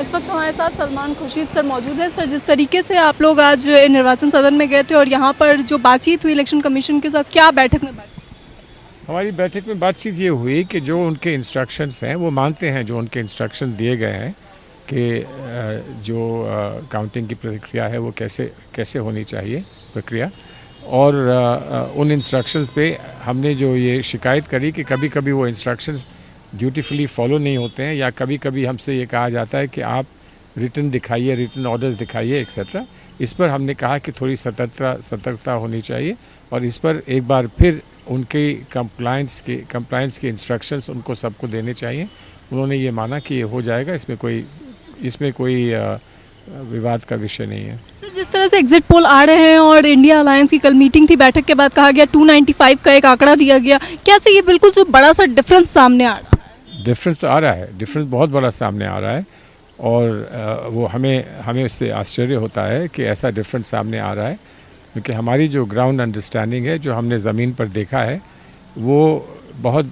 इस वक्त हमारे साथ सलमान खुर्शीद सर मौजूद है। सर, जिस तरीके से आप लोग आज निर्वाचन सदन में गए थे और यहाँ पर जो बातचीत हुई इलेक्शन कमीशन के साथ, क्या बैठक में बातचीत? हमारी बैठक में बातचीत ये हुई कि जो उनके इंस्ट्रक्शंस हैं वो मानते हैं, जो उनके इंस्ट्रक्शन दिए गए हैं कि जो काउंटिंग की प्रक्रिया है वो कैसे होनी चाहिए प्रक्रिया, और उन इंस्ट्रक्शंस पे हमने जो ये शिकायत करी कि कभी कभी वो इंस्ट्रक्शंस ड्यूटीफुली फॉलो नहीं होते हैं, या कभी कभी हमसे ये कहा जाता है कि आप रिटन दिखाइए, रिटन ऑर्डर्स दिखाइए एक्सेट्रा। इस पर हमने कहा कि थोड़ी सतर्कता होनी चाहिए, और इस पर एक बार फिर उनकी कंप्लायंस के इंस्ट्रक्शंस उनको सबको देने चाहिए। उन्होंने ये माना कि ये हो जाएगा, इसमें कोई विवाद का विषय नहीं है। सर, जिस तरह से एग्जिट पोल आ रहे हैं और इंडिया अलायंस की कल मीटिंग थी, बैठक के बाद कहा गया 295 का एक आंकड़ा दिया गया, कैसे ये बिल्कुल जो बड़ा सा डिफरेंस सामने आ रहा है? डिफरेंस तो आ रहा है, डिफरेंस बहुत बड़ा सामने आ रहा है, और वो हमें उससे आश्चर्य होता है कि ऐसा डिफरेंस सामने आ रहा है, क्योंकि हमारी जो ग्राउंड अंडरस्टैंडिंग है, जो हमने ज़मीन पर देखा है, वो बहुत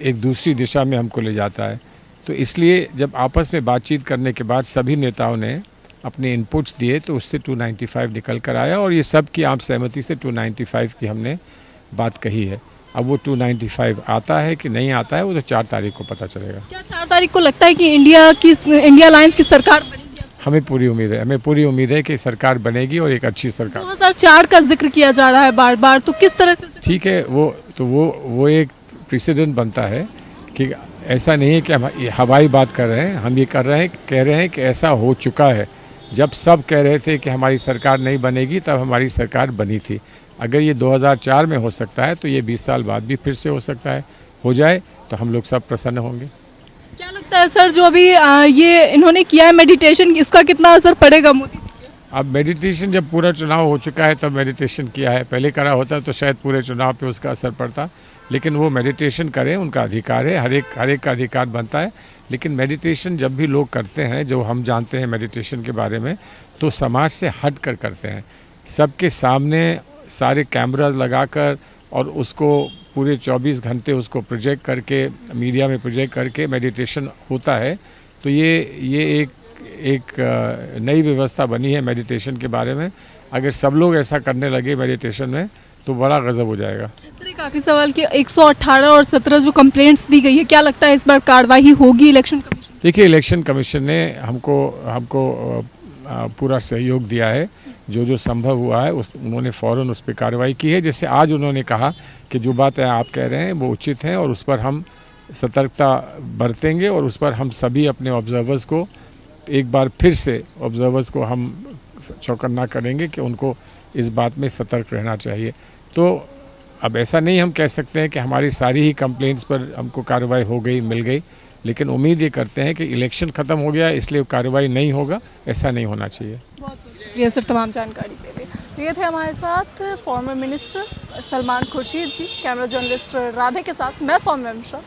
एक दूसरी दिशा में हमको ले जाता है। तो इसलिए जब आपस में बातचीत करने के बाद सभी नेताओं ने अपने इनपुट्स दिए तो उससे 295 निकल कर आया, और ये सब की आम सहमति से 295 की हमने बात कही है। अब वो 295 आता है कि नहीं आता है, वो तो 4 तारीख को पता चलेगा। क्या 4 तारीख को लगता है कि इंडिया अलायंस की सरकार बनेगी? हमें पूरी उम्मीद है कि सरकार बनेगी, और एक अच्छी सरकार। 2004 का जिक्र किया जा रहा है बार बार, तो किस तरह से? ठीक है, वो एक प्रेसिडेंट बनता है कि ऐसा नहीं है कि हम हवाई बात कर रहे हैं, हम ये कह रहे हैं कि ऐसा हो चुका है। जब सब कह रहे थे कि हमारी सरकार नहीं बनेगी, तब हमारी सरकार बनी थी। अगर ये 2004 में हो सकता है तो ये 20 साल बाद भी फिर से हो सकता है। हो जाए तो हम लोग सब प्रसन्न होंगे। क्या लगता है सर, जो अभी ये इन्होंने किया है मेडिटेशन, इसका कितना असर पड़ेगा मोदी? अब मेडिटेशन जब पूरा चुनाव हो चुका है तब मेडिटेशन किया है, पहले करा होता तो शायद पूरे चुनाव पे उसका असर पड़ता, लेकिन वो मेडिटेशन करें, उनका अधिकार है, हर एक का अधिकार बनता है। लेकिन मेडिटेशन जब भी लोग करते हैं, जो हम जानते हैं मेडिटेशन के बारे में, तो समाज से हट कर करते हैं, सबके सामने सारे कैमरा लगाकर, और उसको पूरे 24 घंटे उसको प्रोजेक्ट करके, मीडिया में प्रोजेक्ट करके मेडिटेशन होता है। तो ये एक नई व्यवस्था बनी है मेडिटेशन के बारे में। अगर सब लोग ऐसा करने लगे मेडिटेशन में तो बड़ा गजब हो जाएगा। सर, एक आखिरी सवाल कि 118 और 17 जो कंप्लेंट्स दी गई है, क्या लगता है इस बार कार्रवाई होगी इलेक्शन कमीशन? देखिए, इलेक्शन कमीशन ने हमको पूरा सहयोग दिया है, जो संभव हुआ है उन्होंने फ़ौरन उस पर कार्रवाई की है। जैसे आज उन्होंने कहा कि जो बातें आप कह रहे हैं वो उचित हैं, और उस पर हम सतर्कता बरतेंगे, और उस पर हम सभी अपने ऑब्जर्वर्स को एक बार फिर से हम चौकन्ना करेंगे कि उनको इस बात में सतर्क रहना चाहिए। तो अब ऐसा नहीं हम कह सकते हैं कि हमारी सारी ही कंप्लेंट्स पर हमको कार्रवाई हो गई, मिल गई, लेकिन उम्मीद ये करते हैं कि इलेक्शन ख़त्म हो गया इसलिए कार्रवाई नहीं होगा, ऐसा नहीं होना चाहिए। बहुत बहुत शुक्रिया सर तमाम जानकारी के लिए। ये थे हमारे साथ फॉर्मर मिनिस्टर सलमान खुर्शीद जी। कैमरा जर्नलिस्ट राधे के साथ मैं सौम्या मिश्रा।